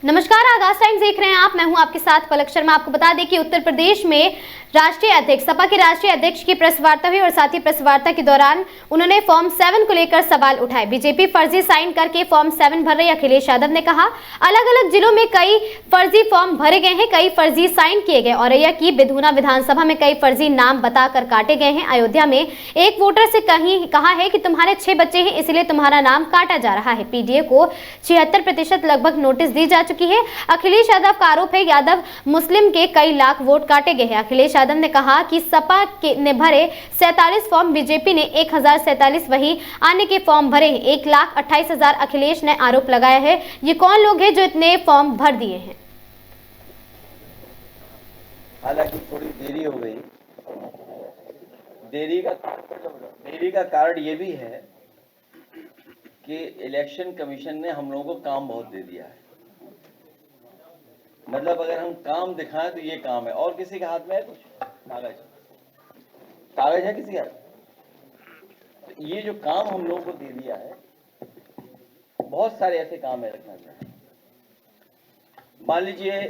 नमस्कार, आगाज टाइम्स देख रहे हैं आप। मैं हूं आपके साथ पलक शर्मा। आपको बता दें कि उत्तर प्रदेश में राष्ट्रीय अध्यक्ष, सपा के राष्ट्रीय अध्यक्ष की प्रेस वार्ता हुई और साथ ही प्रेस वार्ता के दौरान उन्होंने फॉर्म 7 को लेकर सवाल उठाए। बीजेपी फर्जी साइन करके फॉर्म 7 भर रही, अखिलेश यादव ने कहा। अलग अलग जिलों में कई फर्जी फॉर्म भरे गए हैं, कई फर्जी साइन किए गए। औरैया की बिधूना विधानसभा में कई फर्जी नाम बताकर काटे गए हैं। अयोध्या में एक वोटर से कहा है कि तुम्हारे 6 बच्चे हैं, इसलिए तुम्हारा नाम काटा जा रहा है। पीडीए को 76% लगभग नोटिस दी जा चुकी है। अखिलेश यादव का आरोप है, यादव मुस्लिम के कई लाख वोट काटे गए हैं। अखिलेश यादव ने कहा कि सपा ने भरे 47 फॉर्म, बीजेपी ने 1047 वही आने के फॉर्म भरे हैं। 1,28,000 अखिलेश ने आरोप लगाया है। ये कौन लोग हैं जो इतने फॉर्म भर दिए हैं? हालांकि थोड़ी देरी हो गई। देरी का कारण ये भी है कि इलेक्शन कमीशन ने हम लोगों को काम बहुत दे दिया है। मतलब अगर हम काम दिखाएं तो ये काम है। और किसी के हाथ में है कुछ कागज है किसी का? तो ये जो काम हम लोगों को दे दिया है, बहुत सारे ऐसे काम है रखना चाहिए। मान लीजिए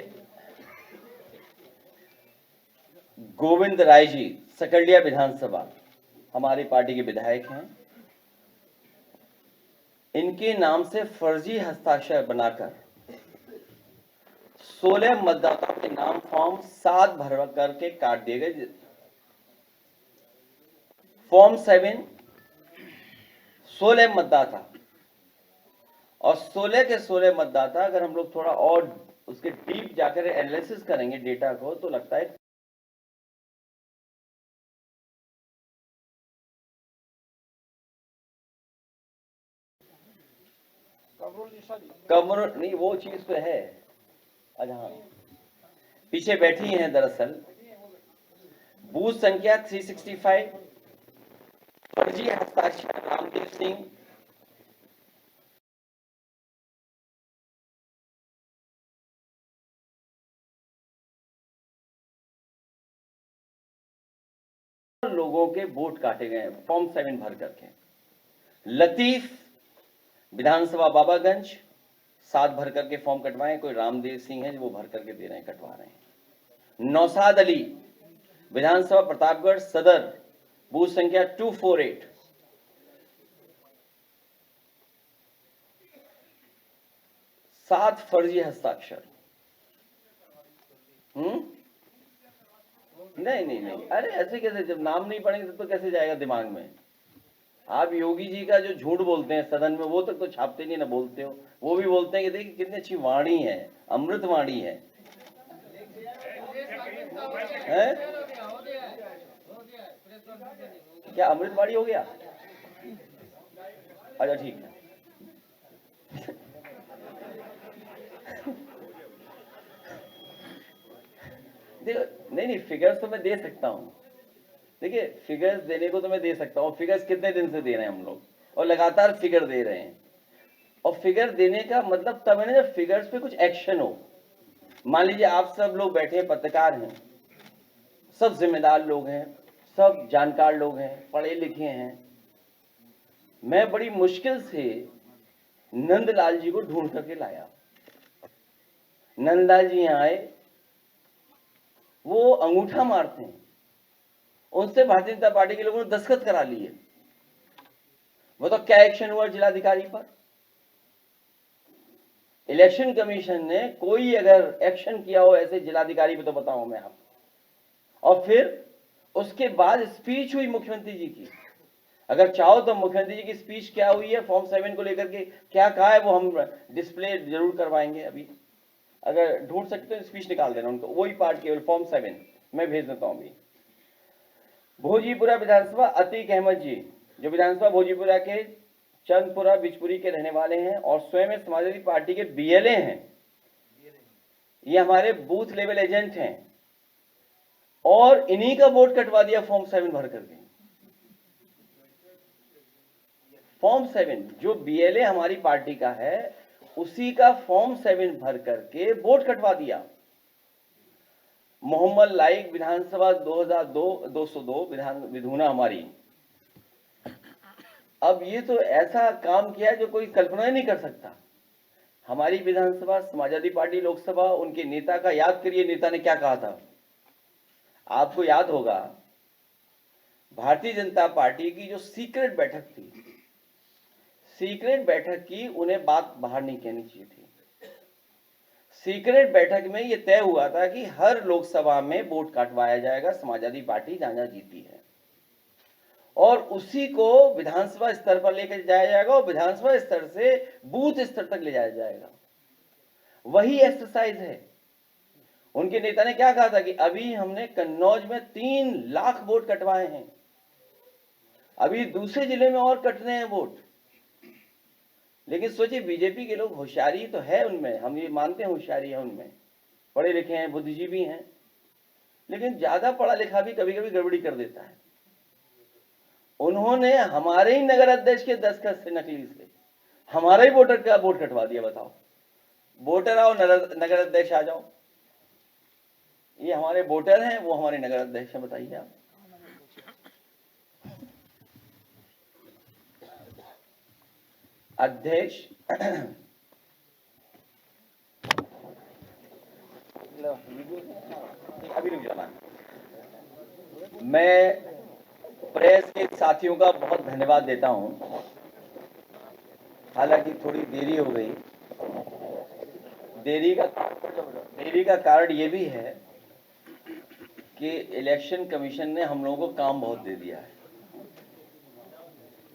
गोविंद राय जी, सकलिया विधानसभा, हमारी पार्टी के विधायक हैं। इनके नाम से फर्जी हस्ताक्षर बनाकर 16 मतदाताओं के नाम फॉर्म 7 भर करके काट दिए गए। फॉर्म 7 16 मतदाता, और 16 के 16 मतदाता अगर हम लोग थोड़ा और उसके डीप जाकर एनालिसिस करेंगे डेटा को, तो लगता है कमर नहीं, वो चीज तो है। अच्छा हाँ, पीछे बैठी हैं दरअसल बूथ संख्या 365, फर्जी हस्ताक्षर रामदेव सिंह, लोगों के वोट काटे गए फॉर्म 7 भर करके। लतीफ विधानसभा बाबागंज 7 भर करके फॉर्म कटवाए। कोई रामदेव सिंह है जो वो भर करके दे रहे हैं, कटवा रहे हैं। नौसाद अली विधानसभा प्रतापगढ़ सदर, बूथ संख्या 248, 7 फर्जी हस्ताक्षर। नहीं, अरे ऐसे कैसे? जब नाम नहीं पढ़ेंगे तो कैसे जाएगा दिमाग में? आप योगी जी का जो झूठ बोलते हैं सदन में, वो तक तो छापते नहीं ना, बोलते हो। वो भी बोलते हैं कि देखिए कितनी अच्छी वाणी है, अमृत वाणी है। क्या अमृत वाणी हो गया? अच्छा ठीक है। देखो नहीं, फिगर्स तो मैं दे सकता हूं। देखिए फिगर्स देने को तो मैं दे सकता हूं। फिगर्स कितने दिन से दे रहे हैं हम लोग, और लगातार फिगर दे रहे हैं। और फिगर देने का मतलब तब है ना जब फिगर्स पे कुछ एक्शन हो। मान लीजिए आप सब लोग बैठे हैं, पत्रकार हैं, सब जिम्मेदार लोग हैं, सब जानकार लोग हैं, पढ़े लिखे हैं। मैं बड़ी मुश्किल से नंदलाल जी को ढूंढ करके लाया। नंदलाल जी यहाँ आए, वो अंगूठा मारते हैं, उनसे भारतीय जनता पार्टी के लोगों ने दस्तखत करा लिए। वो तो क्या एक्शन हुआ जिलाधिकारी पर? इलेक्शन कमीशन ने कोई अगर एक्शन किया हो ऐसे जिलाधिकारी पे तो बताऊं मैं आप। और फिर उसके बाद स्पीच हुई मुख्यमंत्री जी की। अगर चाहो तो मुख्यमंत्री जी की स्पीच क्या हुई है फॉर्म 7 को लेकर के, क्या कहा है, वो हम डिस्प्ले जरूर करवाएंगे। अभी अगर ढूंढ सकते तो स्पीच निकाल देना उनको, वही पार्ट केवल फॉर्म 7 मैं भेज देता हूं अभी। भोजीपुरा विधानसभा, अतीक अहमद जी, जो विधानसभा भोजीपुरा के चंदपुरा बिजपुरी के रहने वाले हैं और स्वयं समाजवादी पार्टी के बीएलए हैं। ये हमारे बूथ लेवल एजेंट हैं, और इन्हीं का वोट कटवा दिया फॉर्म 7 भर करके। फॉर्म 7 जो बीएलए हमारी पार्टी का है, उसी का फॉर्म 7 भर करके वोट कटवा दिया। मोहम्मद लाइक विधानसभा 202 विधूना हमारी। अब ये तो ऐसा काम किया जो कोई कल्पना ही नहीं कर सकता। हमारी विधानसभा, समाजवादी पार्टी लोकसभा, उनके नेता का याद करिए, नेता ने क्या कहा था। आपको याद होगा, भारतीय जनता पार्टी की जो सीक्रेट बैठक थी, सीक्रेट बैठक की उन्हें बात बाहर नहीं कहनी चाहिए थी। सीक्रेट बैठक में यह तय हुआ था कि हर लोकसभा में वोट काटवाया जाएगा, समाजवादी पार्टी जहां जीती है, और उसी को विधानसभा स्तर पर लेकर जाया जाएगा और विधानसभा स्तर से बूथ स्तर तक ले जाया जाएगा। वही एक्सरसाइज है। उनके नेता ने क्या कहा था कि अभी हमने कन्नौज में 3 लाख वोट कटवाए हैं, अभी दूसरे जिले में और कटने हैं वोट। लेकिन सोचिए, बीजेपी के लोग, होशियारी तो है उनमें, हम ये मानते हैं होशियारी है उनमें, पढ़े लिखे हैं, बुद्धिजीवी हैं, लेकिन ज्यादा पढ़ा लिखा भी कभी कभी गड़बड़ी कर देता है। उन्होंने हमारे ही नगर अध्यक्ष के दस्तखत से, नकली से, हमारे ही वोटर का वोट कटवा दिया। बताओ, वोटर आओ, नगर अध्यक्ष आ जाओ। ये हमारे वोटर हैं, वो हमारे नगर अध्यक्ष हैं, बताइए आप। अध्यक्ष अभी रुक जाना। मैं प्रेस के साथियों का बहुत धन्यवाद देता हूं, हालांकि थोड़ी देरी हो गई। देरी का कारण ये भी है कि इलेक्शन कमीशन ने हम लोगों को काम बहुत दे दिया है।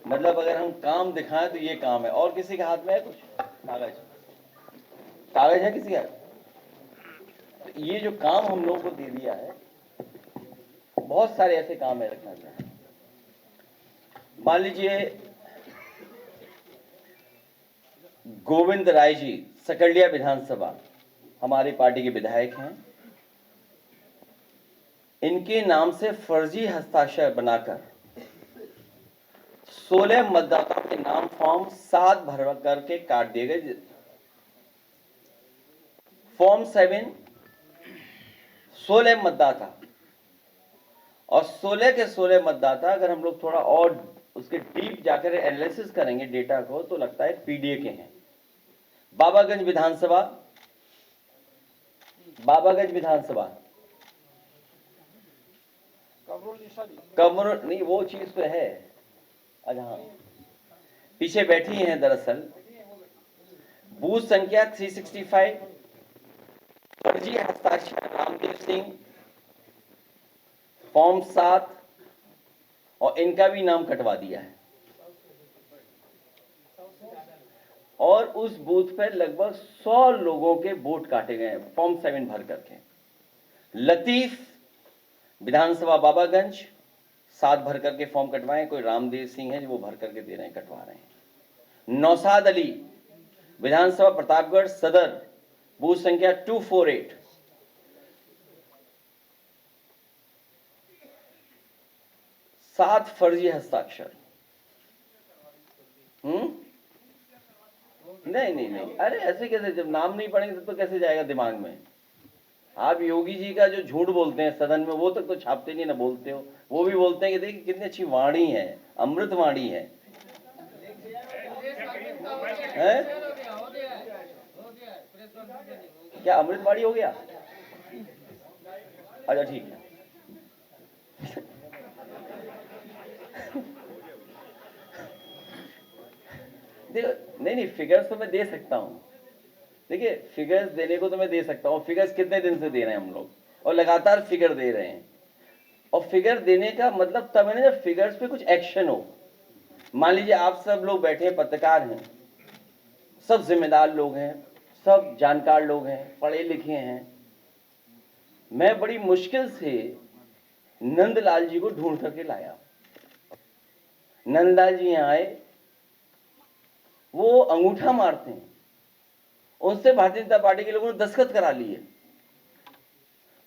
मतलब अगर हम काम दिखाएं तो ये काम है, और किसी के हाथ में है कुछ कागज है किसी का? तो ये जो काम हम लोगों को दे दिया है, बहुत सारे ऐसे काम है रखना चाहिए। मान लीजिए गोविंद राय जी, सकलिया विधानसभा, हमारी पार्टी के विधायक हैं। इनके नाम से फर्जी हस्ताक्षर बनाकर 16 मतदाताओं के नाम फॉर्म 7 भर करके काट दिए गए। फॉर्म 7 16 मतदाता, और 16 के 16 मतदाता अगर हम लोग थोड़ा और उसके डीप जाकर एनालिसिस करेंगे डेटा को, तो लगता है पीडीए के हैं। बाबागंज विधानसभा, कमर नहीं, वो चीज तो है। अच्छा हाँ, पीछे बैठी हैं दरअसल। बूथ संख्या 365, फर्जी हस्ताक्षर रामदेव सिंह, फॉर्म 7, और इनका भी नाम कटवा दिया है। और उस बूथ पर लगभग 100 लोगों के वोट काटे गए हैं फॉर्म 7 भर करके। लतीफ विधानसभा बाबागंज, 7 भर करके फॉर्म कटवाए। कोई रामदेव सिंह है जो वो भर करके दे रहे हैं, कटवा रहे हैं। नौसाद अली विधानसभा प्रतापगढ़ सदर, बूथ संख्या 248, सात फर्जी हस्ताक्षर। नहीं, अरे ऐसे कैसे, जब नाम नहीं पढ़ेंगे तब तो कैसे जाएगा दिमाग में। आप योगी जी का जो झूठ बोलते हैं सदन में, वो तक तो छापते नहीं ना, बोलते हो। वो भी बोलते हैं कि देखिए कितनी अच्छी वाणी है, अमृत वाणी है। क्या अमृत वाणी हो गया? अच्छा ठीक है। नहीं, फिगर्स तो मैं दे सकता हूं। देखिए, फिगर्स देने को तो मैं दे सकता हूं। फिगर्स कितने दिन से दे रहे हैं हम लोग, और लगातार फिगर दे रहे हैं। और फिगर देने का मतलब तब है ना जब फिगर्स पे कुछ एक्शन हो। मान लीजिए आप सब लोग बैठे हैं, पत्रकार हैं, सब जिम्मेदार लोग हैं, सब जानकार लोग हैं, पढ़े लिखे हैं। मैं बड़ी मुश्किल से नंदलाल जी को ढूंढ करके लाया। नंदलाल जी यहाँ आए, वो अंगूठा मारते हैं, उनसे भारतीय जनता पार्टी के लोगों ने दस्तखत करा लिए।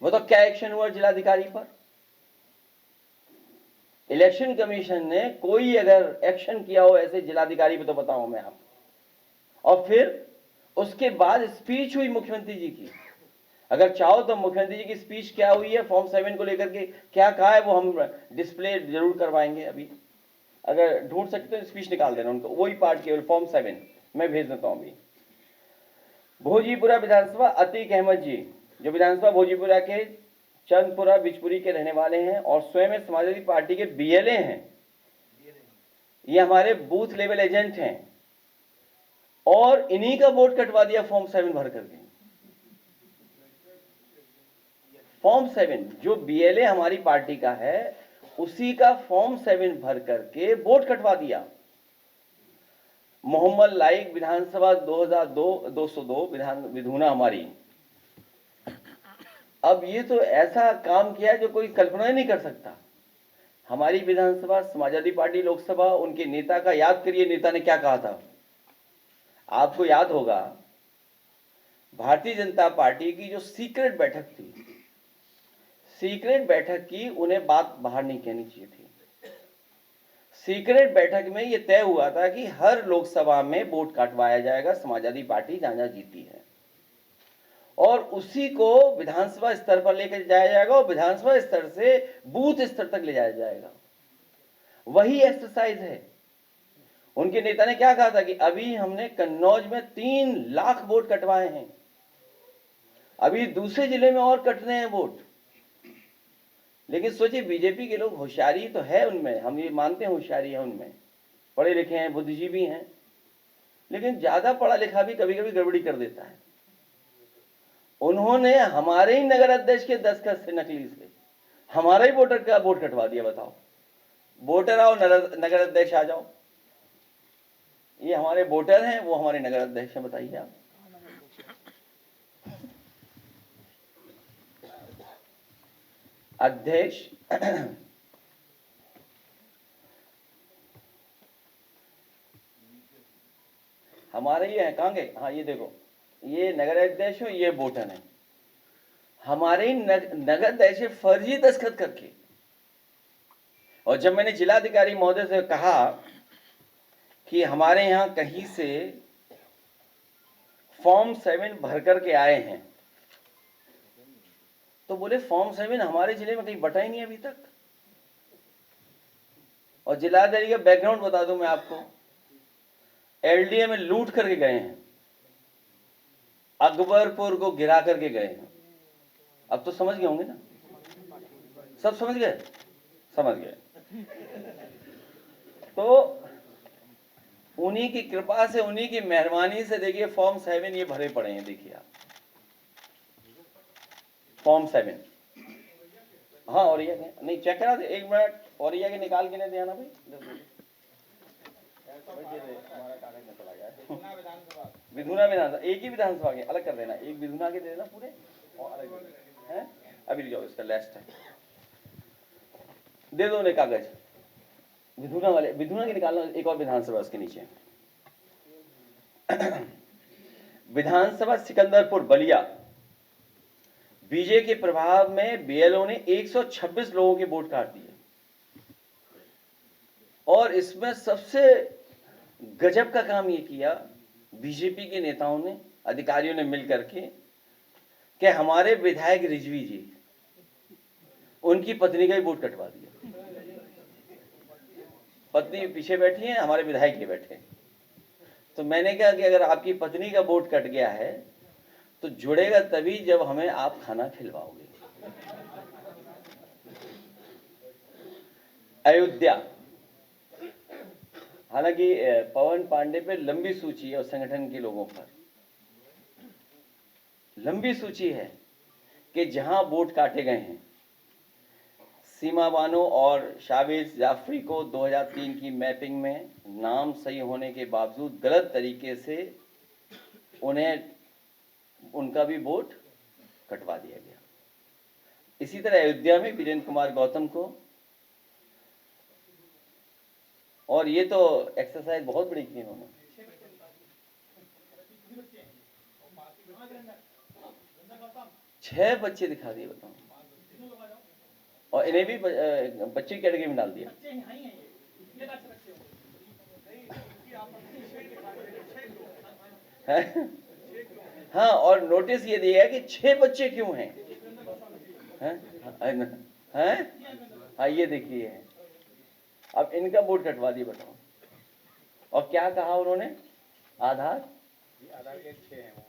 वो तो क्या एक्शन हुआ जिलाधिकारी पर? इलेक्शन कमीशन ने कोई अगर एक्शन किया हो ऐसे जिलाधिकारी पे तो बताऊं मैं आपको। और फिर उसके बाद स्पीच हुई मुख्यमंत्री जी की। अगर चाहो तो मुख्यमंत्री जी की स्पीच क्या हुई है, फॉर्म 7 को लेकर के क्या कहा है, वो हम डिस्प्ले जरूर करवाएंगे। अभी अगर ढूंढ सकते हो स्पीच निकाल देना उनको, वही पार्ट केवल फॉर्म 7 मैं भेज देता हूं अभी। भोजीपुरा विधानसभा अतीक अहमद जी, जो विधानसभा भोजीपुरा के चंदपुरा बिजपुरी के रहने वाले हैं और स्वयं समाजवादी पार्टी के बीएलए हैं। ये हमारे बूथ लेवल एजेंट हैं और इन्हीं का वोट कटवा दिया फॉर्म 7 भर करके। फॉर्म 7 जो बीएलए हमारी पार्टी का है उसी का फॉर्म 7 भर करके वोट कटवा दिया। मोहम्मद लाइक विधानसभा 202 विधूना हमारी। अब ये तो ऐसा काम किया जो कोई कल्पना ही नहीं कर सकता। हमारी विधानसभा समाजवादी पार्टी लोकसभा, उनके नेता का याद करिए, नेता ने क्या कहा था। आपको याद होगा भारतीय जनता पार्टी की जो सीक्रेट बैठक थी, सीक्रेट बैठक की उन्हें बात बाहर नहीं कहनी चाहिए थी। सीक्रेट बैठक में यह तय हुआ था कि हर लोकसभा में वोट काटवाया जाएगा, समाजवादी पार्टी जहां जीती है, और उसी को विधानसभा स्तर पर लेकर जाया जाएगा और विधानसभा स्तर से बूथ स्तर तक ले जाया जाएगा। वही एक्सरसाइज है। उनके नेता ने क्या कहा था कि अभी हमने कन्नौज में 3 लाख वोट कटवाए हैं, अभी दूसरे जिले में और कटने हैं वोट। लेकिन सोचिए, बीजेपी के लोग, होशियारी तो है उनमें, हम ये मानते हैं होशियारी है उनमें, पढ़े लिखे हैं, बुद्धिजीवी हैं, लेकिन ज्यादा पढ़ा लिखा भी कभी कभी गड़बड़ी कर देता है। उन्होंने हमारे ही नगर अध्यक्ष के दस्तखत से, नकली से, हमारा ही वोटर का वोट कटवा दिया। बताओ, वोटर आओ, नगर अध्यक्ष आ जाओ। ये हमारे वोटर हैं, वो हमारे नगर अध्यक्ष हैं। बताइए आप। अध्यक्ष हमारे ये हैं, कहाँ गए? हाँ, ये देखो, ये नगर अध्यक्ष हो, ये वोटर है। हमारे नगर अध्यक्ष फर्जी दस्तखत करके। और जब मैंने जिलाधिकारी महोदय से कहा कि हमारे यहाँ कहीं से फॉर्म 7 भर करके आए हैं, तो बोले फॉर्म 7 हमारे जिले में कहीं बटा ही नहीं अभी तक। और जिलाधिकारी का बैकग्राउंड बता दूं मैं आपको, एलडीए में लूट करके गए हैं, अकबरपुर को गिरा करके गए हैं। अब तो समझ गए होंगे ना, सब समझ गए, समझ गए। तो उन्हीं की कृपा से, उन्हीं की मेहरबानी से देखिए फॉर्म 7 ये भरे पड़े हैं। देखिए आप, फॉर्म 7। हाँ, और ये नहीं चेक करा दे, 1 मिनट, और ये निकाल के नहीं देना भाई। हमारा कागज में चला गया। विधुना विधानसभा, एक ही विधानसभा के अलग कर देना, एक विधुना के दे देना पूरे, और अलग है। अभी जाओ, इसका लास्ट है, दे दो ने कागज विधुना वाले, विधुना के निकालना। एक और विधानसभा उसके नीचे, विधानसभा सिकंदरपुर बलिया, बीजे के प्रभाव में बीएलओ ने 126 लोगों के वोट काट दिए। और इसमें सबसे गजब का काम ये किया बीजेपी के नेताओं ने, अधिकारियों ने मिलकर के, कि हमारे विधायक रिजवी जी, उनकी पत्नी का ही वोट कटवा दिया। पत्नी पीछे बैठी है, हमारे विधायक ये बैठे। तो मैंने कहा कि अगर आपकी पत्नी का वोट कट गया है तो जुड़ेगा तभी जब हमें आप खाना खिलवाओगे। अयोध्या, हालांकि पवन पांडे पे लंबी सूची है और संगठन के लोगों पर लंबी सूची है कि जहां वोट काटे गए हैं। सीमा बानो और शावेज जाफरी को 2003 की मैपिंग में नाम सही होने के बावजूद गलत तरीके से उनका भी वोट कटवा दिया गया। इसी तरह अयोध्या में वीरेंद्र कुमार गौतम को, और ये तो एक्सरसाइज बहुत बड़ी की इन्होंने। 6 बच्चे दिखा दिए, बताओ, और इन्हें भी बच्चे की कैटेगरी में डाल दिया। हाँ, और नोटिस ये दिया है कि 6 बच्चे क्यों हैं? हाँ, ये देखिए, अब इनका वोट कटवा दिए, बताओ। और क्या कहा उन्होंने? आधार के 6 हैं वो।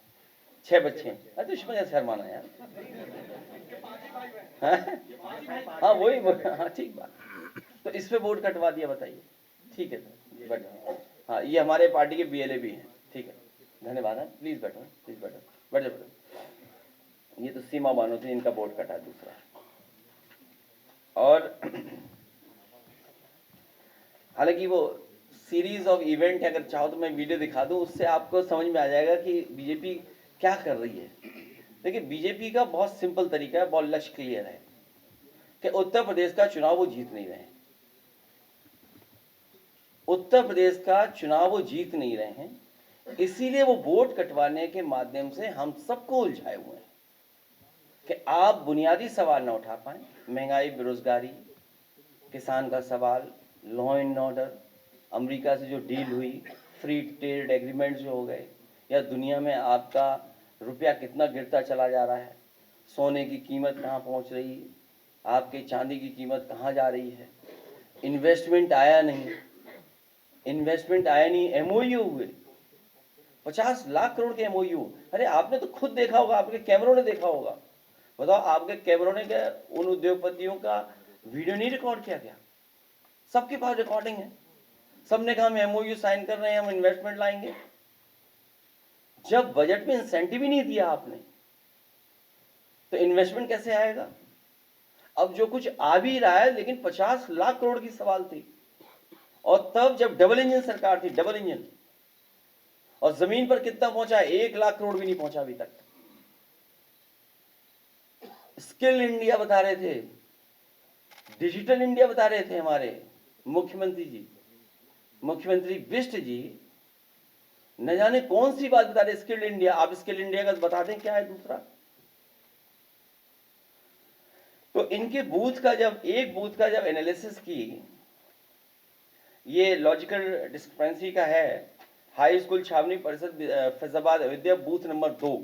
6 बच्चे हैं। अरे तो इसमें क्या शर्माना यार। हाँ वही हाँ ठीक बात। तो इस पे वोट कटवा दिया, बताइए। ठीक है सर, बैठ जाओ। हाँ ये हमारे पार्टी के बीएलए भी हैं। ठीक है, धन्यवाद है। प्लीज बैठो, प्लीज बैठो, बैठ जाओ, बैठ जाओ। ये तो सीमा बानो थी, इनका वोट कटा दूसरा। और हालांकि वो सीरीज ऑफ इवेंट है, अगर चाहो तो मैं वीडियो दिखा दूं, उससे आपको समझ में आ जाएगा कि बीजेपी क्या कर रही है। देखिए बीजेपी का बहुत सिंपल तरीका है, बहुत लक्ष्य क्लियर है कि उत्तर प्रदेश का चुनाव वो जीत नहीं रहे हैं। उत्तर प्रदेश का चुनाव वो जीत नहीं रहे हैं, इसीलिए वो वोट कटवाने के माध्यम से हम सबको उलझाए हुए हैं कि आप बुनियादी सवाल ना उठा पाए। महंगाई, बेरोजगारी, किसान का सवाल, लॉ एंड ऑर्डर, अमेरिका से जो डील हुई, फ्री ट्रेड एग्रीमेंट जो हो गए, या दुनिया में आपका रुपया कितना गिरता चला जा रहा है, सोने की कीमत कहाँ पहुँच रही है, आपके चांदी की कीमत कहाँ जा रही है, इन्वेस्टमेंट आया नहीं, एमओयू हुए 50 लाख करोड़ के एमओयू। अरे आपने तो खुद देखा होगा, आपके कैमरों ने देखा होगा। बताओ आपके कैमरों ने क्या उन उद्योगपतियों का वीडियो नहीं रिकॉर्ड किया गया? सबके पास रिकॉर्डिंग है, सबने कहा हम एमओयू साइन कर रहे हैं, हम इन्वेस्टमेंट लाएंगे। जब बजट में इंसेंटिव ही नहीं दिया आपने, तो इन्वेस्टमेंट कैसे आएगा? अब जो कुछ आ भी रहा है, लेकिन 50 लाख करोड़ की सवाल थी। और तब जब डबल इंजन सरकार थी, डबल इंजन, और जमीन पर कितना पहुंचा? 1 लाख करोड़ भी नहीं पहुंचा अभी तक। स्किल इंडिया बता रहे थे, डिजिटल इंडिया बता रहे थे हमारे मुख्यमंत्री जी, मुख्यमंत्री बिष्ट जी, न जाने कौन सी बात बता रहे स्किल इंडिया। आप स्किल इंडिया का बता दें क्या है दूसरा। तो इनके बूथ का जब एनालिसिस की, ये लॉजिकल डिस्क्रिपेंसी का है। हाई स्कूल छावनी परिषद फैजाबाद अयोध्या बूथ नंबर 2,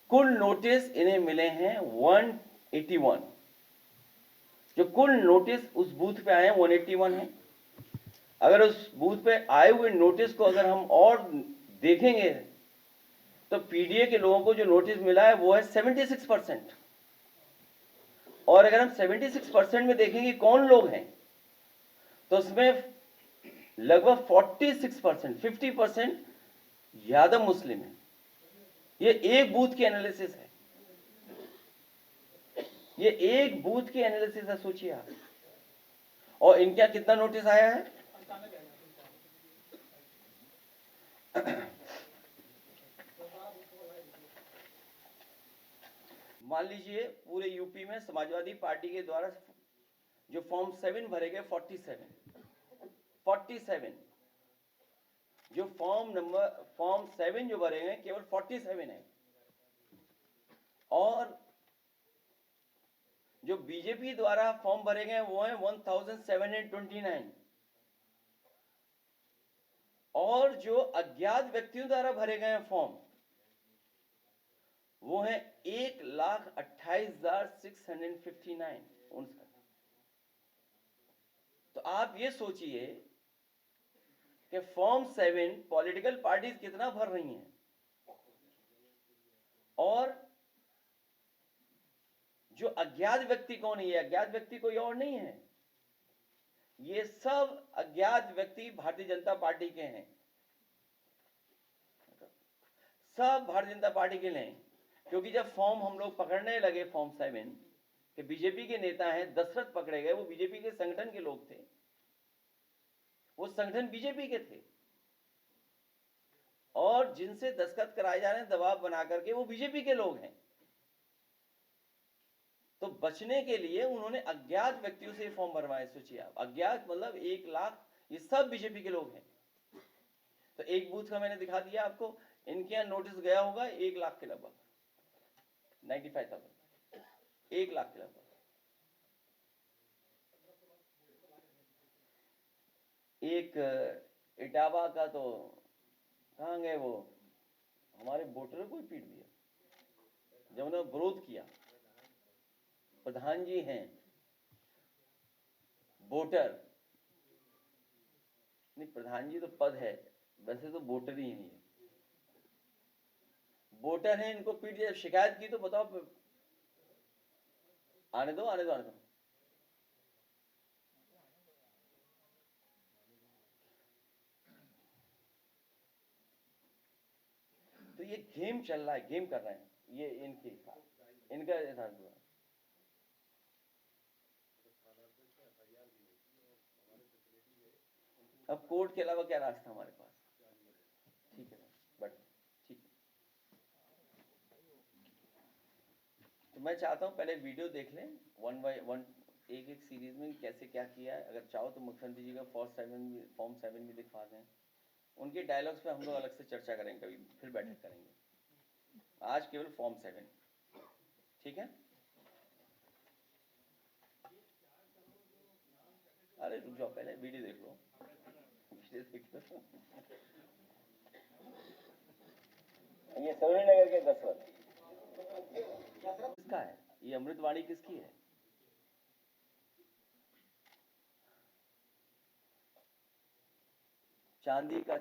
कुल नोटिस इन्हें मिले हैं 181। जो कुल नोटिस उस बूथ पे आए हैं 181 है। अगर उस बूथ पे आए हुए नोटिस को अगर हम और देखेंगे, तो पीडीए के लोगों को जो नोटिस मिला है वो है 76%। और अगर हम 76% में देखेंगे कौन लोग हैं, तो उसमें लगभग 46%, 50% यादव मुस्लिम है। ये एक बूथ की एनालिसिस है, ये एक बूथ की एनालिसिस है, सोचिए आप। और इनके यहाँ कितना नोटिस आया है? मान लीजिए पूरे यूपी में समाजवादी पार्टी के द्वारा जो फॉर्म 7 भरे गए 47, जो फॉर्म 7 जो भरे गए केवल 47 है। और जो बीजेपी द्वारा फॉर्म भरे गए वो है 1729। और जो अज्ञात व्यक्तियों द्वारा भरे गए फॉर्म वो है 1,28,659। तो आप ये सोचिए कि फॉर्म 7 पॉलिटिकल पार्टीज कितना भर रही हैं, और जो अज्ञात व्यक्ति कौन है? ये अज्ञात व्यक्ति कोई और नहीं है, ये सब अज्ञात व्यक्ति भारतीय जनता पार्टी के हैं, सब भारतीय जनता पार्टी के हैं। क्योंकि जब फॉर्म हम लोग पकड़ने लगे फॉर्म 7 के बीजेपी के नेता हैं, दशरथ पकड़े गए, वो बीजेपी के संगठन के लोग थे, वो संगठन बीजेपी के थे, और जिनसे दस्तखत कराए जा रहे हैं दबाव बना करके वो बीजेपी के लोग हैं। तो बचने के लिए उन्होंने अज्ञात व्यक्तियों से फॉर्म भरवाए। सोचिए आप, अज्ञात मतलब 1 लाख, ये सब बीजेपी के लोग हैं। तो एक बूथ का मैंने दिखा दिया आपको, इनके यहाँ नोटिस गया होगा 1 लाख के लगभग, 95,000, 1 लाख के लगभग। एक इटावा का तो कहाँ गए वो, हमारे वोटर को ही पीट दिया जब उन्होंने विरोध किया। प्रधान जी हैं वोटर, नहीं प्रधान जी तो पद है, वैसे तो वोटर ही नहीं है। वोटर हैं, इनको पीट दिया, शिकायत की तो बताओ, आने दो आने दो आने दो। तो ये गेम चल रहा है, गेम कर रहे हैं ये इनका एहसास हुआ। अब कोर्ट के अलावा क्या रास्ता हमारे पास? ठीक है बट ठीक है, तो मैं चाहता हूं पहले वीडियो देख लें वन बाय वन, एक एक सीरीज में कैसे क्या किया है। अगर चाहो तो मुख्यमंत्री जी का फॉर्म 7 भी दिखा दें। उनके डायलॉग्स पे हम लोग अलग से चर्चा करेंगे, कभी फिर बैठक करेंगे। आज केवल फॉर्म 7, ठीक है? अरे रुक जाओ, पहले वीडियो देख लो, वीडियो देख लो। ये सरोजनी नगर के 10 वर्ष किसका है? ये अमृतवाणी किसकी है? चांदी का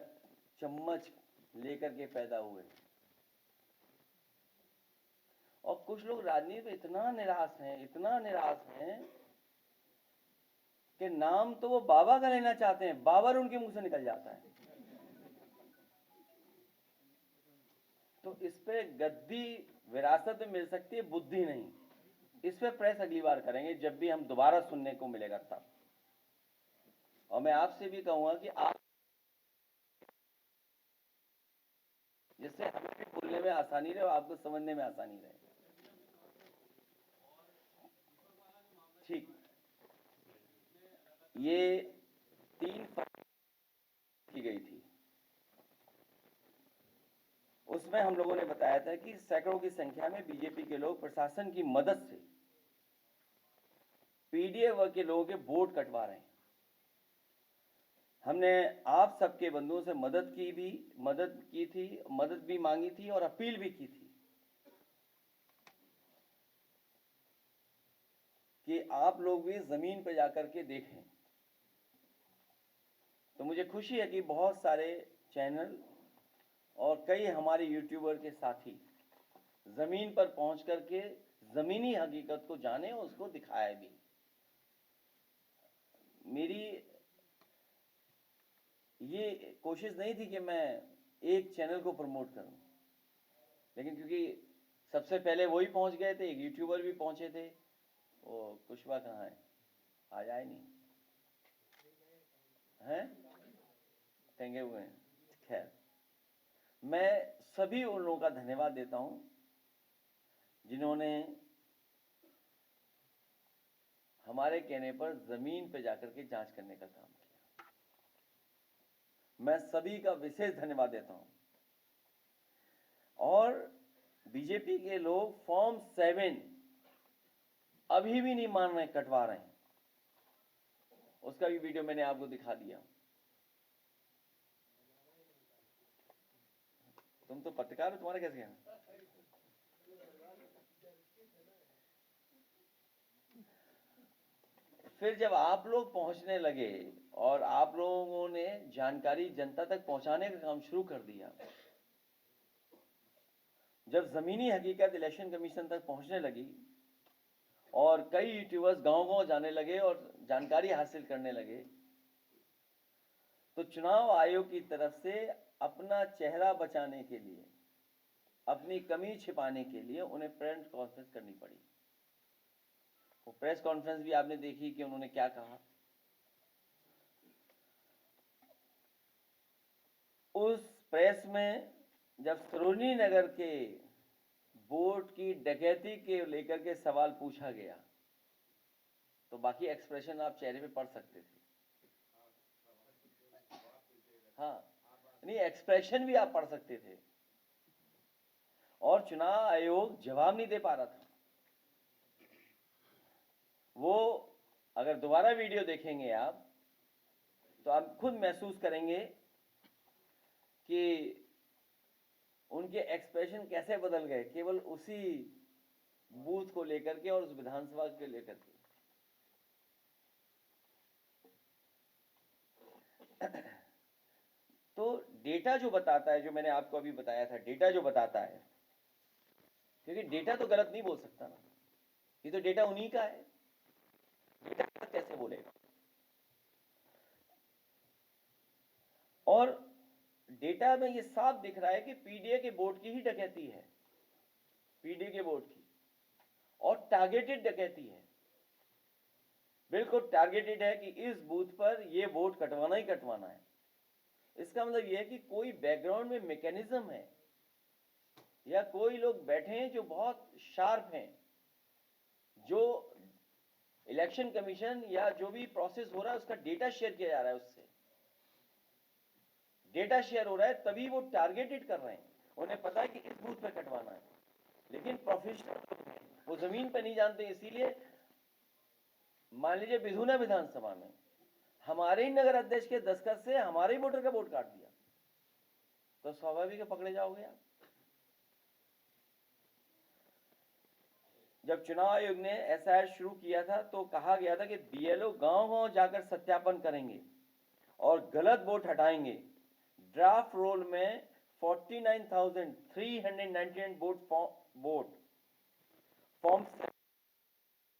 चम्मच लेकर के पैदा हुए। और कुछ लोग राजनीति में इतना निराश हैं कि नाम तो वो बाबा का लेना चाहते हैं, बाबर उनके मुंह से निकल जाता है। तो इस पे गद्दी विरासत में मिल सकती है, बुद्धि नहीं। इस पे प्रेस अगली बार करेंगे जब भी हम दोबारा सुनने को मिलेगा तब। और मैं आपसे भी कहूंगा कि आप, जिससे हमें भी बोलने में आसानी रहे और आपको समझने में आसानी रहे। ठीक, ये 3 की गई थी, उसमें हम लोगों ने बताया था कि सैकड़ों की संख्या में बीजेपी के लोग प्रशासन की मदद से पीडीए के लोगों के वोट कटवा रहे हैं। हमने आप सबके बंधुओं से मदद भी मांगी थी और अपील भी की थी कि आप लोग भी जमीन पर जाकर के देखें। तो मुझे खुशी है कि बहुत सारे चैनल और कई हमारे यूट्यूबर के साथी जमीन पर पहुंच करके जमीनी हकीकत को जाने और उसको दिखाया भी। मेरी ये कोशिश नहीं थी कि मैं एक चैनल को प्रमोट करूं, लेकिन क्योंकि सबसे पहले वही पहुंच गए थे, एक यूट्यूबर भी पहुंचे थे, वो कुशवा कहाँ है, आज आए नहीं हैं, टंगे हुए हैं। खैर, मैं सभी उन लोगों का धन्यवाद देता हूं जिन्होंने हमारे कहने पर जमीन पर जाकर के जांच करने का काम किया। मैं सभी का विशेष धन्यवाद देता हूं। और बीजेपी के लोग फॉर्म 7 अभी भी नहीं मान रहे, कटवा रहे हैं। उसका भी वीडियो मैंने आपको दिखा दिया। तुम तो पत्रकार हो, तुम्हारा कैसे कहना? फिर जब आप लोग पहुंचने लगे और आप लोगों ने जानकारी जनता तक पहुंचाने का काम शुरू कर दिया, जब जमीनी हकीकत इलेक्शन कमीशन तक पहुंचने लगी और कई यूट्यूबर्स गांव-गांव जाने लगे और जानकारी हासिल करने लगे, तो चुनाव आयोग की तरफ से अपना चेहरा बचाने के लिए, अपनी कमी छिपाने के लिए उन्हें प्रेस कॉन्फ्रेंस करनी पड़ी। वो प्रेस कॉन्फ्रेंस भी आपने देखी कि उन्होंने क्या कहा। उस प्रेस में जब सरोजनी नगर के वोट की डकैती के लेकर के सवाल पूछा गया, तो बाकी एक्सप्रेशन आप चेहरे पे पढ़ सकते थे। हाँ, नहीं, एक्सप्रेशन भी आप पढ़ सकते थे। और चुनाव आयोग जवाब नहीं दे पा रहा था। वो अगर दोबारा वीडियो देखेंगे आप, तो आप खुद महसूस करेंगे कि उनके एक्सप्रेशन कैसे बदल गए केवल उसी बूथ को लेकर के और उस विधानसभा के लेकर के। तो डेटा जो बताता है, जो मैंने आपको अभी बताया था, डेटा जो बताता है क्योंकि डेटा तो गलत नहीं बोल सकता ना, ये तो डेटा उन्हीं का है, डेटा गलत कैसे बोलेगा। और डेटा में ये साफ दिख रहा है कि पीडीए के वोट की ही डकैती है, पीडीए के वोट की, और टारगेटेड डकैती है, बिल्कुल टारगेटेड है कि इस बूथ पर ये वोट कटवाना ही कटवाना है। इसका मतलब यह है कि कोई बैकग्राउंड में मैकेनिज्म है या कोई लोग बैठे हैं जो बहुत शार्प हैं, जो इलेक्शन कमीशन या जो भी प्रोसेस हो रहा है उसका डेटा शेयर किया जा रहा है, उससे डेटा शेयर हो रहा है, तभी वो टारगेटेड कर रहे हैं। उन्हें पता है कि इस बूथ पे कटवाना है, लेकिन प्रोफेशनल लोग हैं, वो जमीन पे नहीं जानते। इसीलिए मान लीजिए बिधुना विधानसभा में हमारे ही नगर अध्यक्ष के दस्तखत से हमारे ही वोटर का वोट काट दिया, तो स्वाभाविक है पकड़े जाओगे आप। जब चुनाव आयोग ने एसआईआर शुरू किया था तो कहा गया था कि बीएलओ गांव-गांव जाकर सत्यापन करेंगे और गलत वोट हटाएंगे। ड्राफ्ट रोल में 49,399 वोट फॉर्म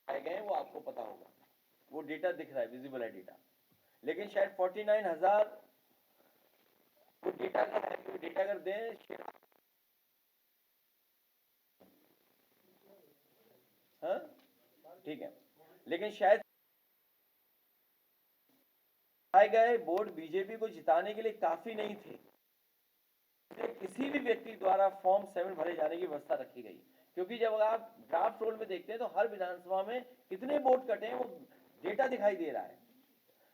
आए गए, वो आपको पता होगा, वो डेटा दिख रहा है, विजिबल है डेटा। लेकिन शायद 49,000 वो डेटा का है, वो डेटा अगर दें हाँ ठीक है, लेकिन शायद आए गए वोट बीजेपी को जिताने के लिए काफी नहीं थे, किसी भी व्यक्ति द्वारा फॉर्म 7 भरे जाने की व्यवस्था रखी गई। क्योंकि जब आप ड्राफ्ट रोल में देखते हैं तो हर विधानसभा में कितने वोट कटे हैं वो डेटा दिखाई दे रहा है,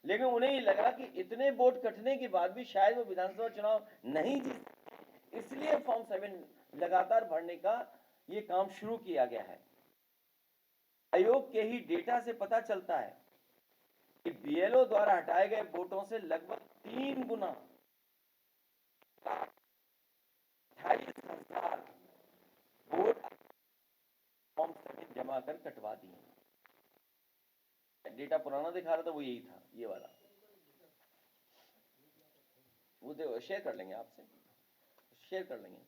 लेकिन उन्हें ये लगा कि इतने वोट कटने के बाद भी शायद वो विधानसभा चुनाव नहीं जीत, इसलिए फॉर्म 7 लगातार भरने का ये काम शुरू किया गया है। आयोग के ही डेटा से पता चलता है कि बीएलओ द्वारा हटाए गए वोटों से लगभग 3 गुना 28,000 वोट फॉर्म 7 जमा कर कटवा दिए। डेटा पुराना दिखा रहा था, वो यही था, ये वाला, वो शेयर कर लेंगे आपसे, शेयर कर लेंगे।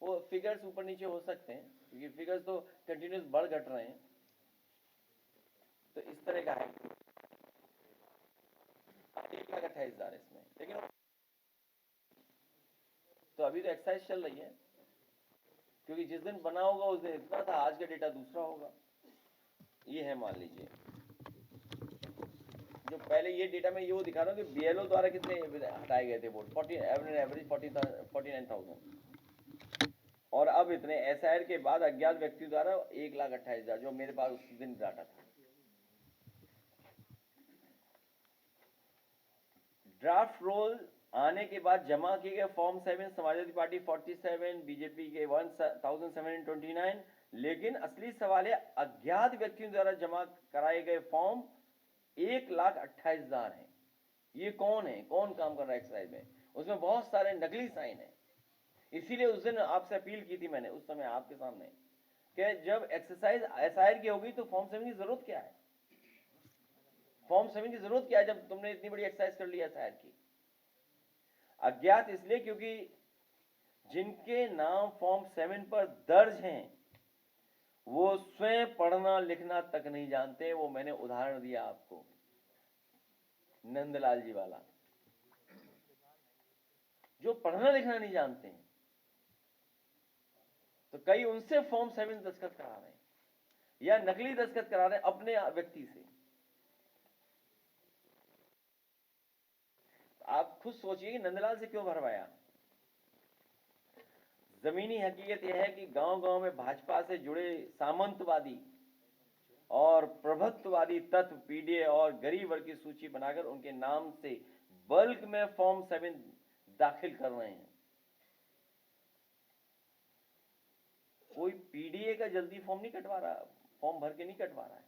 वो फिगर्स ऊपर नीचे हो सकते हैं क्योंकि फिगर्स तो कंटिन्यूस बढ़ घट रहे हैं, तो इस तरह का है 1,28,000 इसमें। लेकिन तो अभी तो एक्सरसाइज चल रही है, क्योंकि जिस दिन बना होगा उस दिन इतना था, आज का डेटा दूसरा होगा। ये है, मान लीजिए जो पहले ये डेटा में ये वो दिखा रहा हूँ कि बीएलओ द्वारा कितने हटाए गए थे वोट, 49,000, और अब इतने एसआईआर के बाद अज्ञात व्यक्ति द्वारा 1,28,000, जो मेरे पास उस दिन डाटा था। ड्राफ्ट रोल आने के बाद जमा किए गए फॉर्म 7 समाजवादी पार्टी 47, बीजेपी के 1,729, लेकिन असली सवाल है अज्ञात व्यक्तियों द्वारा जमा कराए गए फॉर्म 1,28,000 हैं। ये कौन है, कौन काम कर रहा है एक्सरसाइज में? उसमें बहुत सारे नकली साइन है। इसीलिए उस दिन आपसे अपील की थी मैंने उस समय आपके सामने कि जब एक्सरसाइज एसआईआर की होगी तो फॉर्म 7 की जरूरत क्या है? फॉर्म 7 की जरूरत क्या है जब तुमने इतनी बड़ी एक्सरसाइज कर ली एसआईआर की? अज्ञात इसलिए क्योंकि जिनके नाम फॉर्म 7 पर दर्ज हैं वो स्वयं पढ़ना लिखना तक नहीं जानते। वो मैंने उदाहरण दिया आपको, नंदलाल जी वाला, जो पढ़ना लिखना नहीं जानते हैं, तो कई उनसे फॉर्म 7 दस्तखत करा रहे हैं या नकली दस्तखत करा रहे हैं अपने व्यक्ति से। आप खुद सोचिए कि नंदलाल से क्यों भरवाया। जमीनी हकीकत यह है कि गांव-गांव में भाजपा से जुड़े सामंतवादी और प्रभुत्ववादी तत्व पीडीए और गरीब वर्ग की सूची बनाकर उनके नाम से बल्क में फॉर्म 7 दाखिल कर रहे हैं। कोई पीडीए का जल्दी फॉर्म नहीं कटवा रहा, फॉर्म भर के नहीं कटवा रहा है।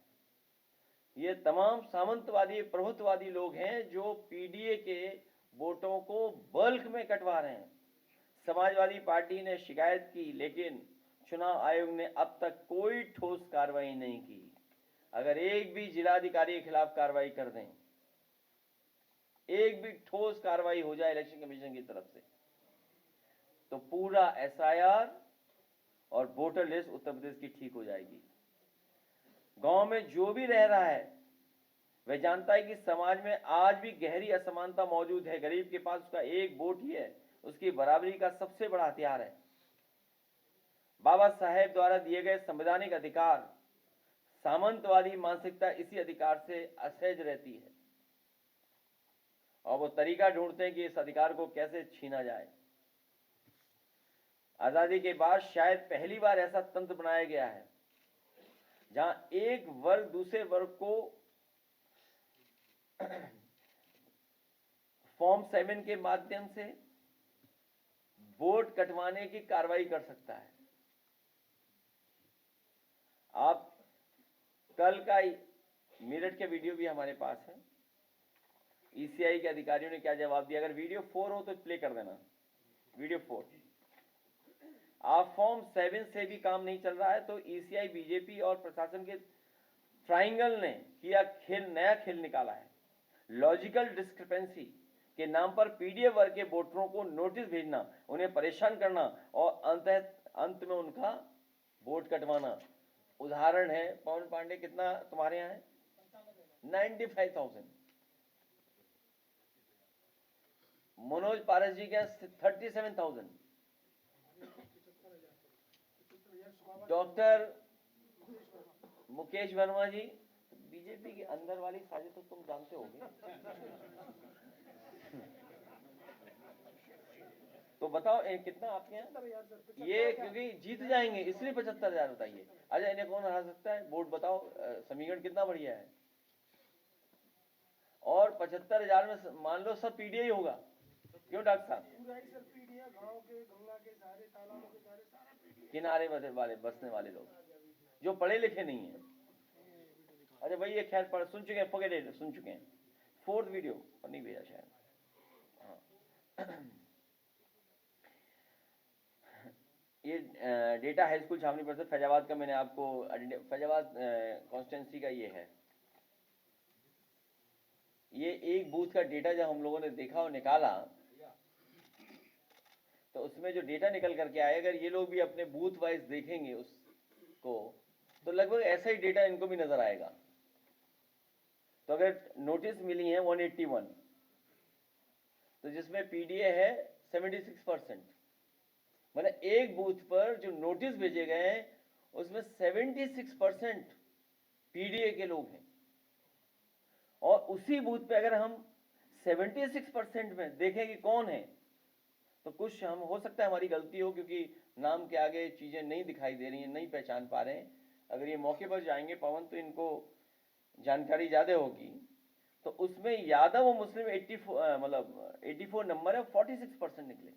ये तमाम सामंतवादी प्रभुत्ववादी लोग हैं जो पीडीए के वोटों को बल्क में कटवा रहे हैं। समाजवादी पार्टी ने शिकायत की, लेकिन चुनाव आयोग ने अब तक कोई ठोस कार्रवाई नहीं की। अगर एक भी जिलाधिकारी के खिलाफ कार्रवाई कर दें, एक भी ठोस कार्रवाई हो जाए इलेक्शन कमीशन की तरफ से, तो पूरा एसआईआर और वोटर लिस्ट उत्तर प्रदेश की ठीक हो जाएगी। गांव में जो भी रह रहा है वह जानता है कि समाज में आज भी गहरी असमानता मौजूद है। गरीब के पास उसका एक वोट ही है, उसकी बराबरी का सबसे बड़ा हथियार है। बाबा साहेब द्वारा दिए गए संवैधानिक अधिकार, सामंतवादी मानसिकता इसी अधिकार से असहज रहती है और वो तरीका ढूंढते हैं कि इस अधिकार को कैसे छीना जाए। आजादी के बाद शायद पहली बार ऐसा तंत्र बनाया गया है जहां एक वर्ग दूसरे वर्ग को फॉर्म 7 के माध्यम से वोट कटवाने की कार्रवाई कर सकता है। आप कल का मेरठ के वीडियो भी हमारे पास है, ईसीआई के अधिकारियों ने क्या जवाब दिया। अगर वीडियो 4 हो तो प्ले कर देना, वीडियो 4। आप फॉर्म 7 से भी काम नहीं चल रहा है तो ईसीआई, बीजेपी और प्रशासन के ट्राइंगल ने किया खेल, नया खेल निकाला है। लॉजिकल डिस्क्रिपेंसी के नाम पर पीडीएफ वर्ग के वोटरों को नोटिस भेजना, उन्हें परेशान करना और अंत में उनका वोट कटवाना। उदाहरण है, पवन पांडे कितना तुम्हारे यहाँ है? 95,000। मनोज पारस जी के यहाँ 37,000। डॉक्टर मुकेश वर्मा जी, बीजेपी के अंदर वाली साजिश तो तुम जानते होगे। तो बताओ कितना आपके यहाँ? ये क्योंकि जीत जाएंगे इसलिए 75,000 बताइए। अच्छा, इन्हें कौन हरा सकता है? वोट बताओ, समीकरण कितना बढ़िया है। और 75,000 में मान लो सब पीडीए ही होगा। क्यों डॉक्टर साहब? गांव के, गंगा के सारे तालाबों के सारे किनारे वाले बसने वाले लोग जो पढ़े लिखे नहीं है। अच्छा भाई, ये खैर पढ़ सुन चुके हैं, फॉरगेट सुन चुके हैं। 4th वीडियो और नहीं भेजा शायद। हाँ। ये डेटा हाई स्कूल छावनी परिषद फैजाबाद का मैंने आपको, फैजाबाद कॉन्स्टिट्यूंसी का ये है। ये एक बूथ का डेटा जब हम लोगों ने देखा और निकाला तो उसमें जो डेटा निकल करके आए, अगर ये लोग भी अपने बूथ वाइज देखेंगे उसको तो लगभग ऐसा ही डेटा इनको भी नजर आएगा। तो अगर नोटिस मिली है 181, तो जिसमें पीडीए है 76%, मतलब एक बूथ पर जो नोटिस भेजे गए हैं उसमें 76% पीडीए के लोग हैं। और उसी बूथ पे अगर हम 76% में देखें कि कौन है, तो कुछ हम हो सकता है हमारी गलती हो, क्योंकि नाम के आगे चीजें नहीं दिखाई दे रही हैं, नहीं पहचान पा रहे हैं। अगर ये मौके पर जाएंगे पवन तो इनको जानकारी ज्यादा होगी। तो उसमें यादव और मुस्लिम 84 नंबर है, 46% निकले।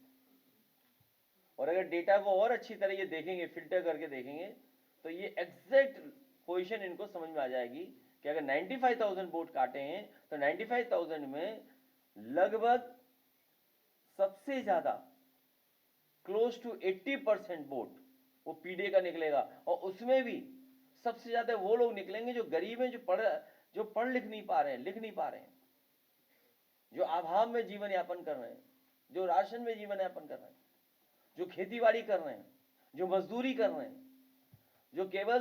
और अगर डेटा को और अच्छी तरह ये देखेंगे, फिल्टर करके देखेंगे, तो ये एग्जैक्ट पोजीशन इनको समझ में आ जाएगी कि अगर 95,000 वोट काटे हैं तो 95,000 में लगभग सबसे ज्यादा क्लोज टू 80% वोट वो पीडीए का निकलेगा। और उसमें भी सबसे ज्यादा वो लोग निकलेंगे जो गरीब हैं, जो पढ़ लिख नहीं पा रहे हैं, लिख नहीं पा रहे हैं, जो अभाव में जीवन यापन कर रहे हैं, जो राशन में जीवन यापन कर रहे हैं, जो खेतीबाड़ी कर रहे हैं, जो मजदूरी कर रहे हैं, जो केवल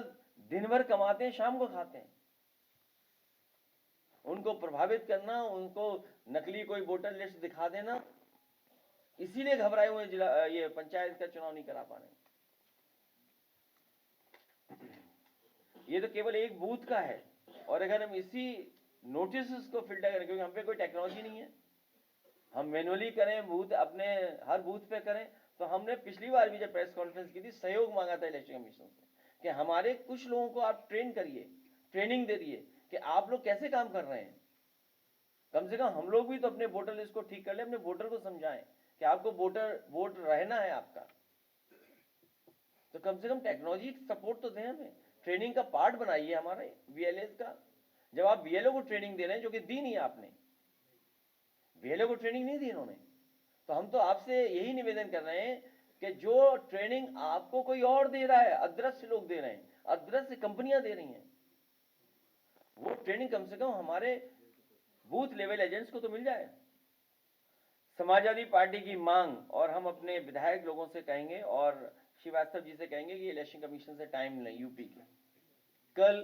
दिन भर कमाते हैं, शाम को खाते हैं। उनको प्रभावित करना, उनको नकली कोई वोटर लिस्ट दिखा देना, इसीलिए घबराए हुए जिला ये पंचायत का चुनाव नहीं करा पा रहे। ये तो केवल एक बूथ का है। और अगर हम इसी नोटिस को फिल्टर करें, क्योंकि हम पे कोई टेक्नोलॉजी नहीं है, हम मैनुअली करें, बूथ अपने हर बूथ पे करें, तो हमने पिछली बार भी जब प्रेस कॉन्फ्रेंस की थी सहयोग मांगा था इलेक्शन कमीशन से कि हमारे कुछ लोगों को आप ट्रेन करिए, ट्रेनिंग दे दिए कि आप लोग कैसे काम कर रहे हैं। कम से कम हम लोग भी तो अपने वोटर लिस्ट को ठीक कर ले, अपने वोटर को समझाएं कि आपको वोट रहना है आपका। तो कम से कम टेक्नोलॉजी सपोर्ट तो दें, हमें ट्रेनिंग का पार्ट बनाइए हमारे वीएलएस का। जब आप बीएलओ को ट्रेनिंग दे रहे हैं, जो कि दी नहीं आपने, बीएलओ को ट्रेनिंग नहीं दी इन्होंने, तो हम तो आपसे यही निवेदन कर रहे हैं कि जो ट्रेनिंग आपको कोई और दे रहा है, अदृश्य लोग दे रहे हैं, अदृश्य कंपनियां दे रही हैं, वो ट्रेनिंग कम से कम हमारे बूथ लेवल एजेंट्स को तो मिल जाए। समाजवादी पार्टी की मांग, और हम अपने विधायक लोगों से कहेंगे और श्रीवास्तव जी से कहेंगे कि इलेक्शन कमीशन से टाइम लें यूपी के, कल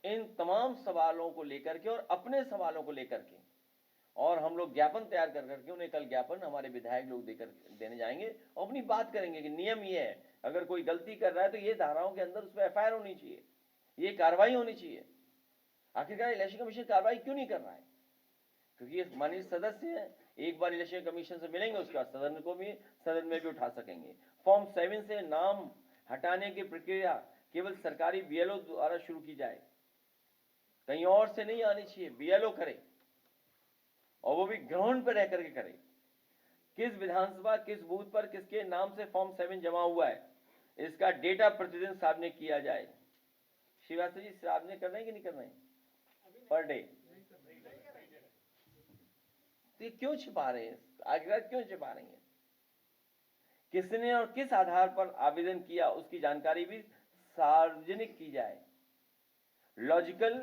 इन तमाम सवालों को लेकर के और अपने सवालों को लेकर के, और हम लोग ज्ञापन तैयार कर करके उन्हें कल ज्ञापन हमारे विधायक लोग देने जाएंगे और अपनी बात करेंगे कि नियम ये है, अगर कोई गलती कर रहा है तो ये धाराओं के अंदर उस पर एफआईआर होनी चाहिए, ये कार्रवाई होनी चाहिए। आखिरकार इलेक्शन कमीशन कार्रवाई क्यों नहीं कर रहा है? क्योंकि ये माननीय सदस्य हैं, एक बार इलेक्शन कमीशन से मिलेंगे, उसके बाद सदन में भी उठा सकेंगे। फॉर्म 7 से नाम हटाने की प्रक्रिया केवल सरकारी बीएलओ द्वारा शुरू की जाए, कहीं और से नहीं आनी चाहिए। बीएलओ करे और वो भी ग्राउंड पर रह करके करे। किस विधानसभा, किस बूथ पर किसके नाम से फॉर्म 7 जमा हुआ है, इसका डेटा प्रतिदिन सामने किया जाए। श्रीवास्तव जी सामने कर रहे हैं कि नहीं कर रहे हैं पर डे? तो ये क्यों छिपा रहे हैं? आखिरकार क्यों छिपा रही हैं? किसने और किस आधार पर आवेदन किया उसकी जानकारी भी सार्वजनिक की जाए। लॉजिकल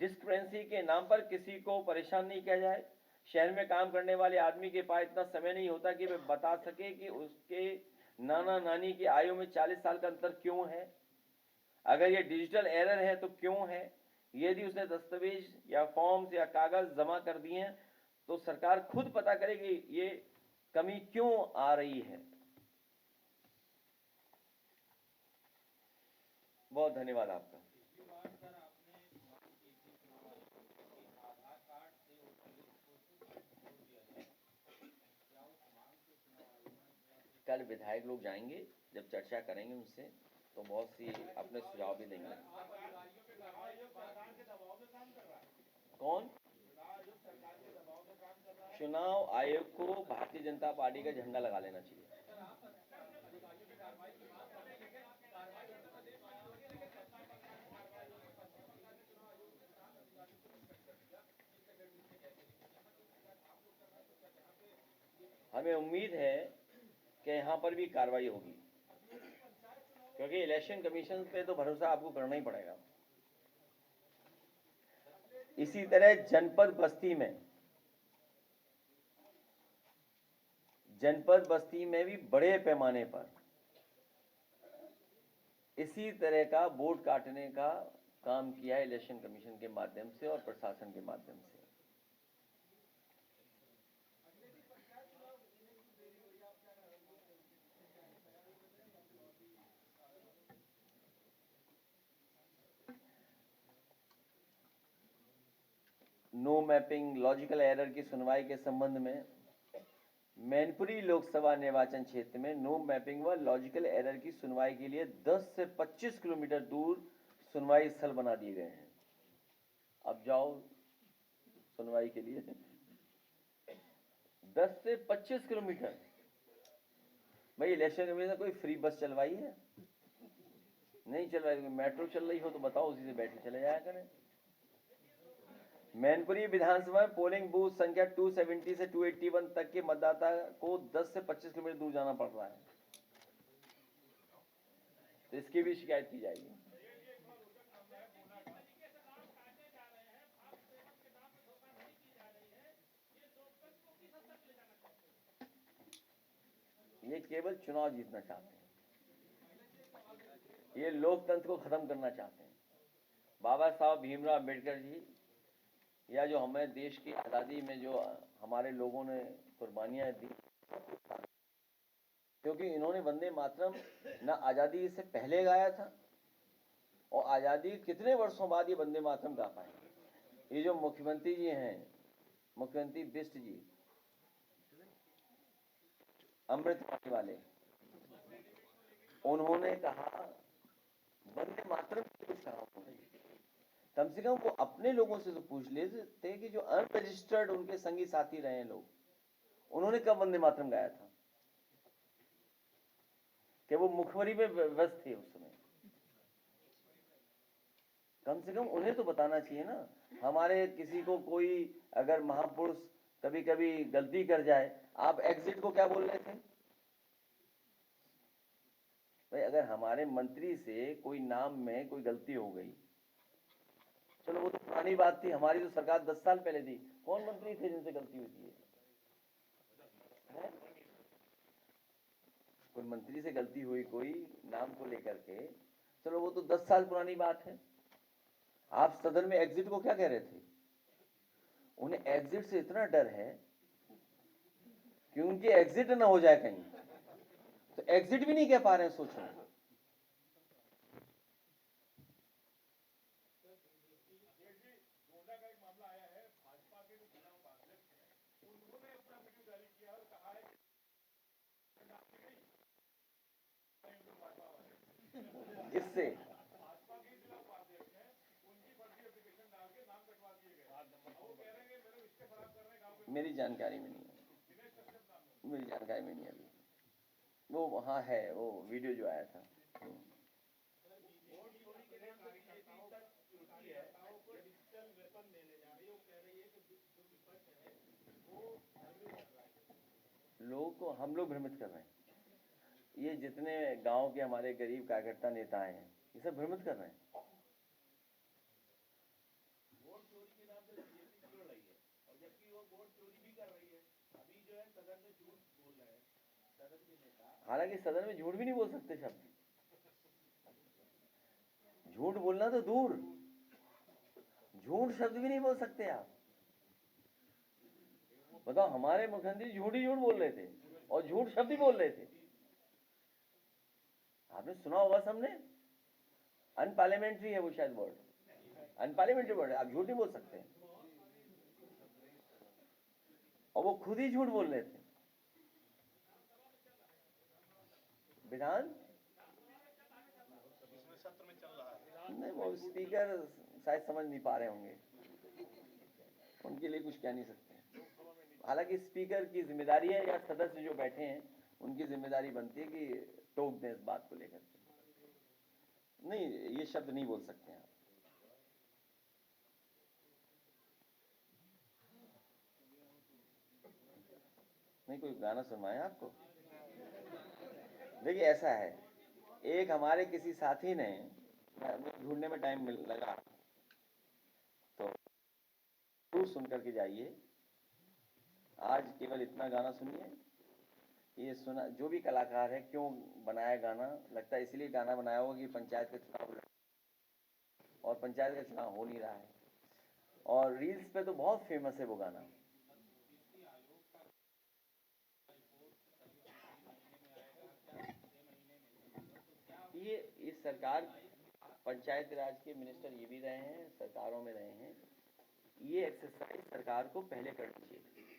डिस्क्रिपेंसी के नाम पर किसी को परेशान नहीं किया जाए। शहर में काम करने वाले आदमी के पास इतना समय नहीं होता कि वे बता सके कि उसके नाना नानी की आयु में 40 साल का अंतर क्यों है। अगर ये डिजिटल एरर है तो क्यों है। यदि उसने दस्तावेज या फॉर्म्स या कागज जमा कर दिए हैं तो सरकार खुद पता करे कि ये कमी क्यों आ रही है। बहुत धन्यवाद आपका। कल विधायक लोग जाएंगे, जब चर्चा करेंगे उनसे तो बहुत सी अपने सुझाव भी देंगे। कौन? चुनाव आयोग को भारतीय जनता पार्टी का झंडा लगा लेना चाहिए। हमें उम्मीद है कि यहाँ पर भी कार्रवाई होगी, क्योंकि इलेक्शन कमीशन पे तो भरोसा आपको करना ही पड़ेगा। इसी तरह जनपद बस्ती में भी बड़े पैमाने पर इसी तरह का वोट काटने का काम किया है इलेक्शन कमीशन के माध्यम से और प्रशासन के माध्यम से। नो मैपिंग लॉजिकल एरर की सुनवाई के संबंध में मैनपुरी लोकसभा निर्वाचन क्षेत्र में नो मैपिंग व लॉजिकल एरर की सुनवाई के लिए 10 से 25 किलोमीटर दूर सुनवाई स्थल बना दिए गए हैं। अब जाओ सुनवाई के लिए 10 से 25 किलोमीटर। भाई इलेक्शन कमीशन कोई फ्री बस चलवाई है? नहीं चलवाई। मेट्रो चल रही हो तो बताओ, उसी से बैठ के चले जाया करें। मैनपुरी विधानसभा में पोलिंग बूथ संख्या 270 से 281 तक के मतदाता को 10 से 25 किलोमीटर दूर जाना पड़ रहा है, तो इसकी भी शिकायत की जाएगी। ये केवल चुनाव जीतना चाहते हैं, ये लोकतंत्र को खत्म करना चाहते हैं। बाबा साहब भीमराव अम्बेडकर जी या जो हमें देश की आज़ादी में जो हमारे लोगों ने कुर्बानियां दी, क्योंकि इन्होंने वंदे मातरम न आज़ादी से पहले गाया था और आज़ादी कितने वर्षों बाद ये वंदे मातरम गा पाए। ये जो मुख्यमंत्री जी हैं, मुख्यमंत्री बिष्ट जी, अमृतपानी वाले, उन्होंने कहा वंदे मातरम की कुछ कहा। कम से कम वो अपने लोगों से तो पूछ लेते कि जो अनरजिस्टर्ड उनके संगी साथी रहे लोग, उन्होंने कब वंदे मातरम गाया था, कि वो मुखबरी में व्यस्त थे उस समय। कम से कम उन्हें तो बताना चाहिए ना। हमारे किसी को कोई अगर महापुरुष कभी कभी गलती कर जाए, आप एग्जिट को क्या बोल रहे थे भाई? अगर हमारे मंत्री से कोई नाम में कोई गलती हो गई, चलो वो तो पुरानी बात थी, हमारी तो सरकार 10 साल पहले थी। कौन मंत्री थे जिनसे गलती हुई थी? कोई मंत्री से गलती हुई कोई नाम को लेकर के, चलो वो तो 10 साल पुरानी बात है। आप सदन में एग्जिट को क्या कह रहे थे? उन्हें एग्जिट से इतना डर है कि उनके एग्जिट ना हो जाए कहीं, तो एग्जिट भी नहीं कह पा रहे हैं, सोचो। किससे? मेरी जानकारी में नहीं है, मेरी जानकारी में नहीं है अभी। वो वहाँ है, वो वीडियो जो आया था। लोगों को हम लोग भ्रमित कर रहे हैं। ये जितने गांव के हमारे गरीब कार्यकर्ता नेता हैं, ये सब भ्रमित कर रहे हैं। हालांकि सदन में झूठ भी नहीं बोल सकते शब्द, झूठ बोलना तो दूर, झूठ शब्द भी नहीं बोल सकते आप। बताओ, हमारे मुख्यमंत्री झूठ ही झूठ बोल रहे थे और झूठ शब्द ही बोल रहे थे। आपने सुना होगा सबने, अनपार्लियामेंट्री है वो शायद वर्ड, अनपार्लियामेंट्री वर्ड है, आप झूठ नहीं बोल सकते। और वो खुद ही झूठ बोल रहे थे। विधान नहीं, वो स्पीकर शायद समझ नहीं पा रहे होंगे, उनके लिए कुछ कह नहीं सकते। हालांकि स्पीकर की जिम्मेदारी है या सदस्य जो बैठे हैं उनकी जिम्मेदारी बनती है कि टोक दें इस बात को लेकर के। नहीं, ये शब्द नहीं बोल सकते हैं आप। नहीं, कोई गाना सुनवाए आपको? देखिए ऐसा है, एक हमारे किसी साथी ने, ढूंढने में टाइम लगा, तो सुन करके जाइए। आज केवल इतना गाना सुनिए। ये सुना, जो भी कलाकार है क्यों बनाया गाना, लगता है इसलिए गाना बनाया होगा कि पंचायत का चुनाव, और पंचायत का चुनाव हो नहीं रहा है, और रील्स पे तो बहुत फेमस है वो गाना। ये इस सरकार, पंचायत राज के मिनिस्टर ये भी रहे हैं, सरकारों में रहे हैं, ये एक्सरसाइज सरकार को पहले करनी चाहिए,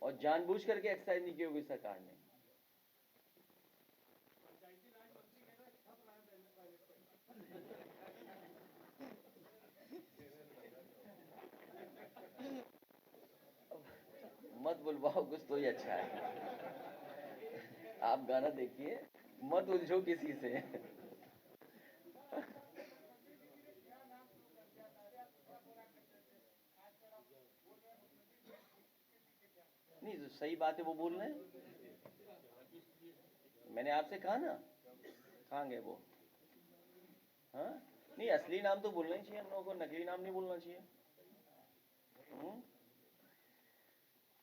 और जानबूझ करके एक्सरसाइज नहीं की होगी सरकार ने। मत बुलवाओ, कुछ तो ही अच्छा है। आप गाना देखिए, मत उलझो किसी से। नहीं, तो सही बात है, वो बोल रहे हैं। मैंने आपसे कहा ना, कहाँ गए वो? हाँ, नहीं, असली नाम तो बोलना ही चाहिए हम लोगों को, नकली नाम नहीं बोलना चाहिए।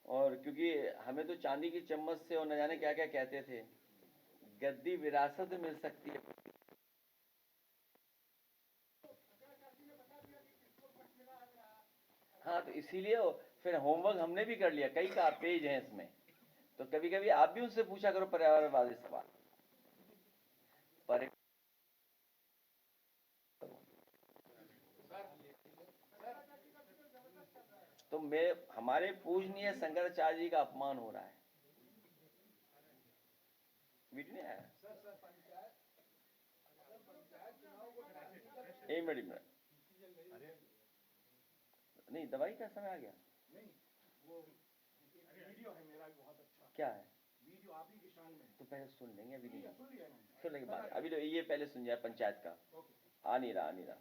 और क्योंकि हमें तो चांदी की चम्मच से और न जाने क्या क्या कहते थे, गद्दी विरासत मिल सकती है। हाँ, तो इसीलिए फिर होमवर्क हमने भी कर लिया, कई का पेज है इसमें, तो कभी कभी आप भी उनसे पूछा करो पर्यावरणवादी सवाल। तो हमारे पूजनीय शंकराचार्य जी का अपमान हो रहा है। वीडियो नहीं आया? एक मिनट, नहीं, दवाई का समय आ गया। नहीं, वो वीडियो है मेरा बहुत अच्छा। क्या है? वीडियो आप ही की शान में। तो पहले सुन लेंगे, अभी नहीं सुन लिया मैंने। सुन लेंगे बाद, अभी तो ये पहले सुन जाए पंचायत का। आ नहीं रहा।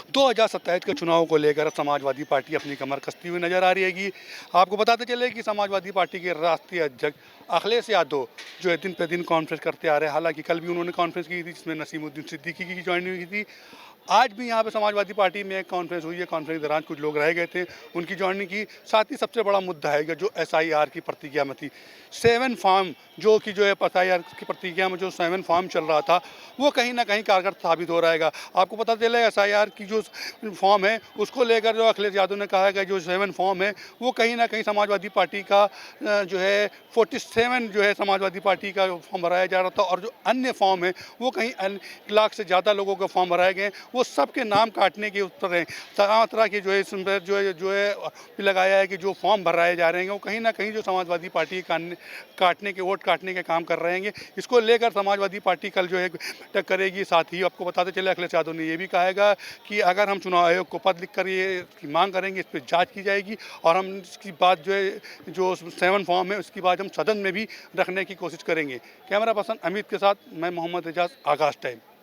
2027 के चुनाव को लेकर समाजवादी पार्टी अपनी कमर कसती हुई नजर आ रही है। आपको बताते चले कि समाजवादी पार्टी के राष्ट्रीय अध्यक्ष अखिलेश यादव जो है दिन पे दिन कॉन्फ्रेंस करते आ रहे हैं। हालांकि कल भी उन्होंने कॉन्फ्रेंस की थी जिसमें नसीमुद्दीन सिद्दीकी की ज्वाइनिंग हुई थी। आज भी यहाँ पे समाजवादी पार्टी में एक कॉन्फ्रेंस हुई है। कॉन्फ्रेंस के दौरान कुछ लोग रह गए थे, उनकी ज्वाइनिंग की। साथ ही सबसे बड़ा मुद्दा है जो SIR की प्रतिक्रिया में थी। 7 फॉर्म जो कि जो है SIR की प्रतिक्रिया में जो 7 फॉर्म चल रहा था वो कहीं ना कहीं कारगर साबित हो रहेगा। आपको पता चले SIR की जो फॉर्म है उसको लेकर जो अखिलेश यादव ने कहा है कि जो 7 फॉर्म है वो कहीं ना कहीं समाजवादी पार्टी का जो है 47 जो है समाजवादी पार्टी का फॉर्म भराया जा रहा था, और जो अन्य फॉर्म है वो कहीं 1 लाख से ज़्यादा लोगों के फॉर्म भराए गए। वो सबके नाम काटने के उत्तर हैं। तरह तरह के जो है इसमें जो है लगाया है कि जो फॉर्म भराए जा रहे हैं वो कहीं ना कहीं जो समाजवादी पार्टी काटने के वोट काटने के काम कर रहे हैं। इसको लेकर समाजवादी पार्टी कल जो है बैठक करेगी। साथ ही आपको बताते चले अखिलेश यादव ने ये भी कहा कि अगर हम चुनाव आयोग को पद लिखकर ये की मांग करेंगे, इस पर जाँच की जाएगी और हम इसकी बात जो है जो 7 फॉर्म है उसकी बात हम सदन में भी रखने की कोशिश करेंगे। कैमरा पर्सन अमित के साथ मैं मोहम्मद एजाज, आगाज़ टाइम।